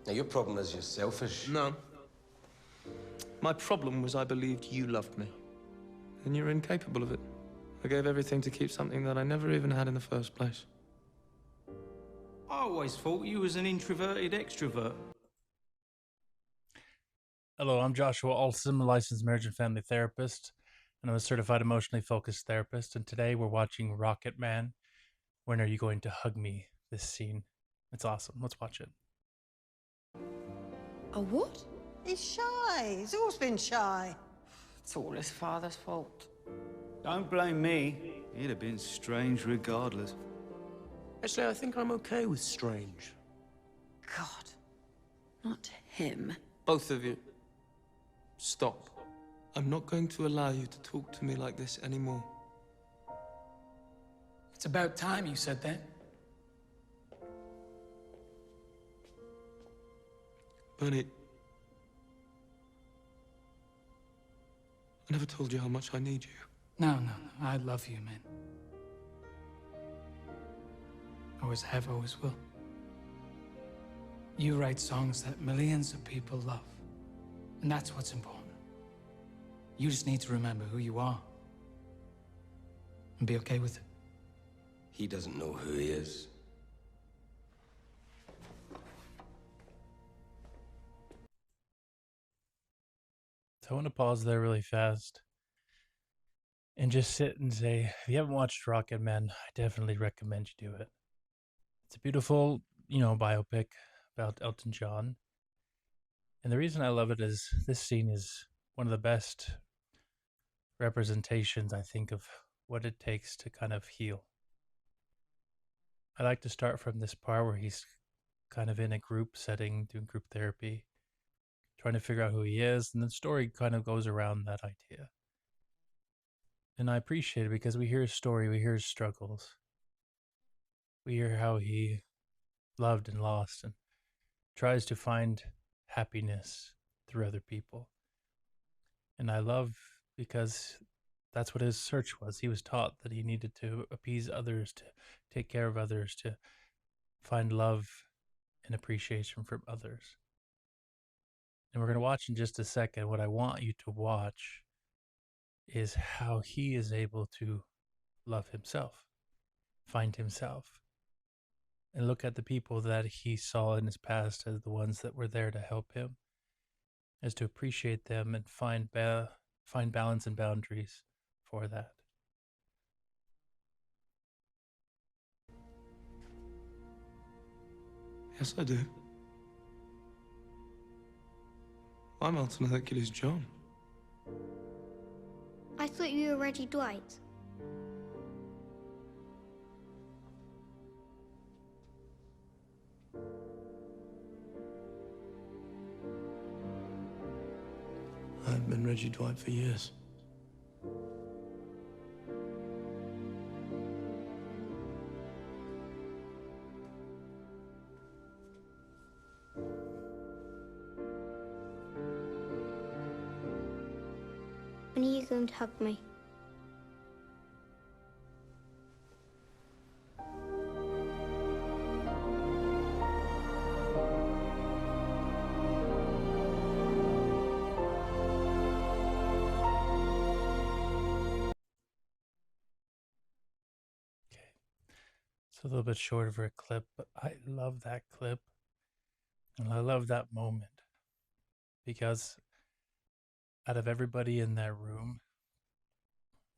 Now, your problem is you're selfish. No. My problem was I believed you loved me. And you're incapable of it. I gave everything to keep something that I never even had in the first place. I always thought you was an introverted extrovert. Hello, I'm Joshua Olson, a licensed marriage and family therapist, and I'm a certified emotionally focused therapist. And today we're watching Rocketman. When are you going to hug me? This scene. It's awesome. Let's watch it. A what? He's shy. He's always been shy. It's all his father's fault. Don't blame me. He'd have been strange regardless. Actually, I think I'm okay with strange. God. Not him. Both of you. Stop. I'm not going to allow you to talk to me like this anymore. It's about time you said that. Bernie, I never told you how much I need you. No. I love you, man. Always have, always will. You write songs that millions of people love. And that's what's important. You just need to remember who you are. And be okay with it. He doesn't know who he is. So I want to pause there really fast and just sit and say, if you haven't watched Rocketman, I definitely recommend you do it. It's a beautiful, biopic about Elton John. And the reason I love it is this scene is one of the best representations, I think, of what it takes to kind of heal. I like to start from this part where he's kind of in a group setting, doing group therapy, trying to figure out who he is, and the story kind of goes around that idea. And I appreciate it because we hear his story, we hear his struggles. We hear how he loved and lost and tries to find happiness through other people. And I love because that's what his search was. He was taught that he needed to appease others, to take care of others, to find love and appreciation from others. And we're going to watch in just a second. What I want you to watch is how he is able to love himself, find himself, and look at the people that he saw in his past as the ones that were there to help him, as to appreciate them and find balance and boundaries for that. Yes, I do. I'm Elton Hercules John. I thought you were Reggie Dwight. I've been Reggie Dwight for years. When are you going to hug me? It's a little bit short of a clip, but I love that clip. And I love that moment because out of everybody in that room,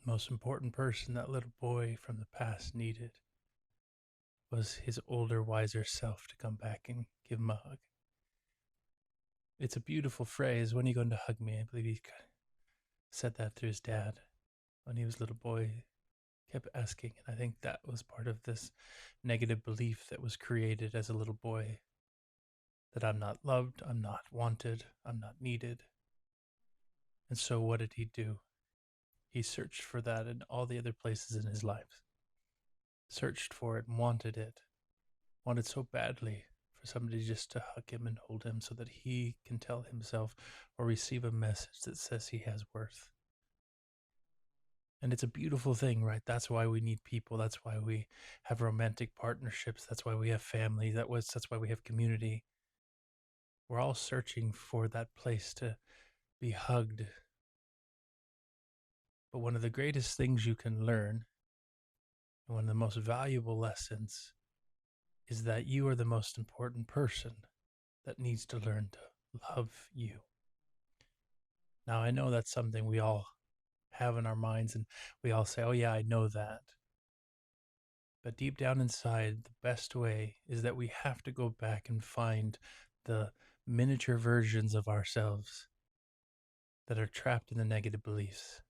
the most important person that little boy from the past needed was his older, wiser self to come back and give him a hug. It's a beautiful phrase. When are you going to hug me? I believe he said that to his dad when he was a little boy. Kept asking, and I think that was part of this negative belief that was created as a little boy, that I'm not loved, I'm not wanted, I'm not needed. And so what did he do? He searched for that in all the other places in his life, searched for it and wanted so badly for somebody just to hug him and hold him so that he can tell himself or receive a message that says he has worth. And it's a beautiful thing, right? That's why we need people. That's why we have romantic partnerships. That's why we have family. That's why we have community. We're all searching for that place to be hugged. But one of the greatest things you can learn, and one of the most valuable lessons, is that you are the most important person that needs to learn to love you. Now, I know that's something we all have in our minds, and we all say, oh, yeah, I know that. But deep down inside, the best way is that we have to go back and find the miniature versions of ourselves that are trapped in the negative beliefs.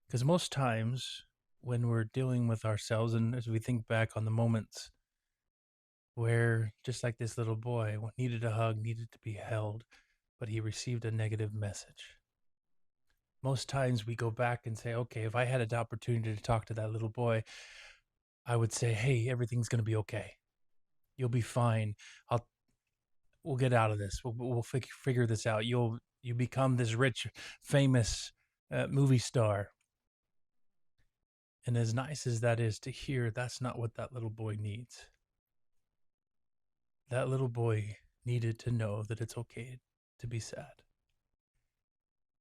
Because most times when we're dealing with ourselves, and as we think back on the moments where, just like this little boy, needed a hug, needed to be held, but he received a negative message. Most times we go back and say, okay, if I had an opportunity to talk to that little boy, I would say, hey, everything's going to be okay. You'll be fine. We'll get out of this. We'll figure this out. You become this rich, famous movie star. And as nice as that is to hear, that's not what that little boy needs. That little boy needed to know that it's okay to be sad.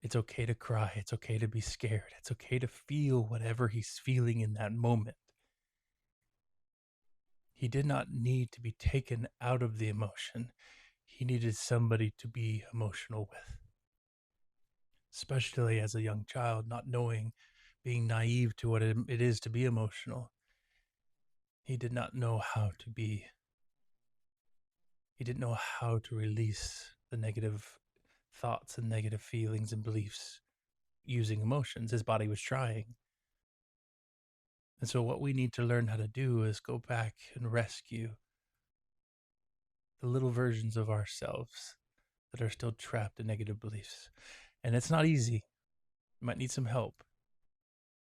It's okay to cry. It's okay to be scared. It's okay to feel whatever he's feeling in that moment. He did not need to be taken out of the emotion. He needed somebody to be emotional with. Especially as a young child, not knowing, being naive to what it is to be emotional. He did not know how to be. He didn't know how to release the negative thoughts and negative feelings and beliefs using emotions. His body was trying. And so what we need to learn how to do is go back and rescue the little versions of ourselves that are still trapped in negative beliefs. And it's not easy. You might need some help.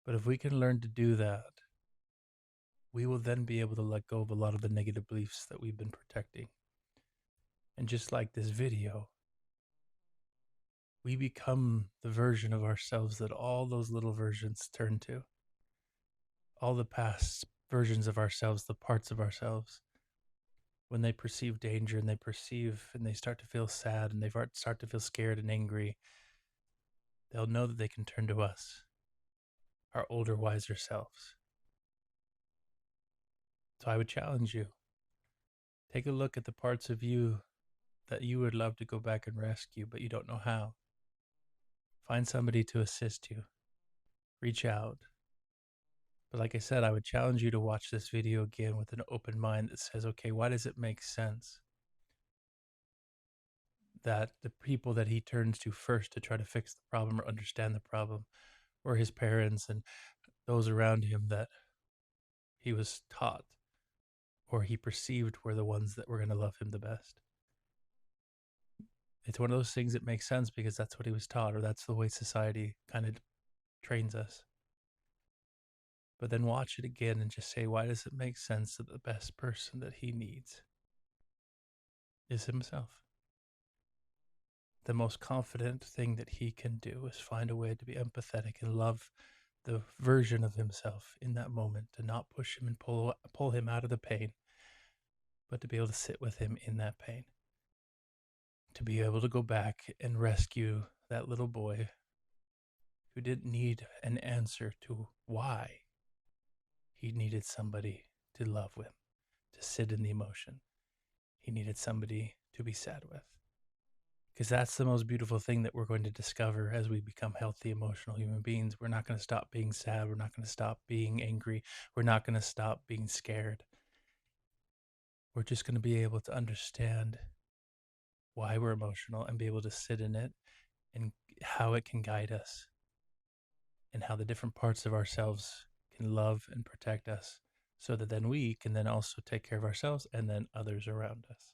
But if we can learn to do that, we will then be able to let go of a lot of the negative beliefs that we've been protecting. And just like this video, we become the version of ourselves that all those little versions turn to. All the past versions of ourselves, the parts of ourselves, when they perceive danger and they start to feel sad and they start to feel scared and angry, they'll know that they can turn to us, our older, wiser selves. So I would challenge you, take a look at the parts of you that you would love to go back and rescue, but you don't know how. Find somebody to assist you. Reach out. But like I said, I would challenge you to watch this video again with an open mind that says, okay, why does it make sense that the people that he turns to first to try to fix the problem or understand the problem were his parents and those around him that he was taught or he perceived were the ones that were going to love him the best? It's one of those things that makes sense because that's what he was taught, or that's the way society kind of trains us. But then watch it again and just say, why does it make sense that the best person that he needs is himself? The most confident thing that he can do is find a way to be empathetic and love the version of himself in that moment, to not push him and pull him out of the pain, but to be able to sit with him in that pain. To be able to go back and rescue that little boy who didn't need an answer to why. He needed somebody to love with, to sit in the emotion. He needed somebody to be sad with. Because that's the most beautiful thing that we're going to discover as we become healthy, emotional human beings. We're not going to stop being sad. We're not going to stop being angry. We're not going to stop being scared. We're just going to be able to understand why we're emotional and be able to sit in it and how it can guide us and how the different parts of ourselves can love and protect us so that then we can then also take care of ourselves and then others around us.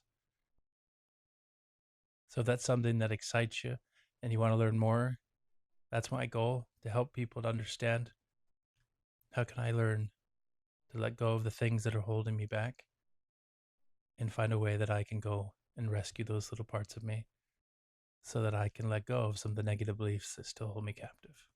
So if that's something that excites you and you want to learn more, that's my goal, to help people to understand how can I learn to let go of the things that are holding me back and find a way that I can go and rescue those little parts of me so that I can let go of some of the negative beliefs that still hold me captive.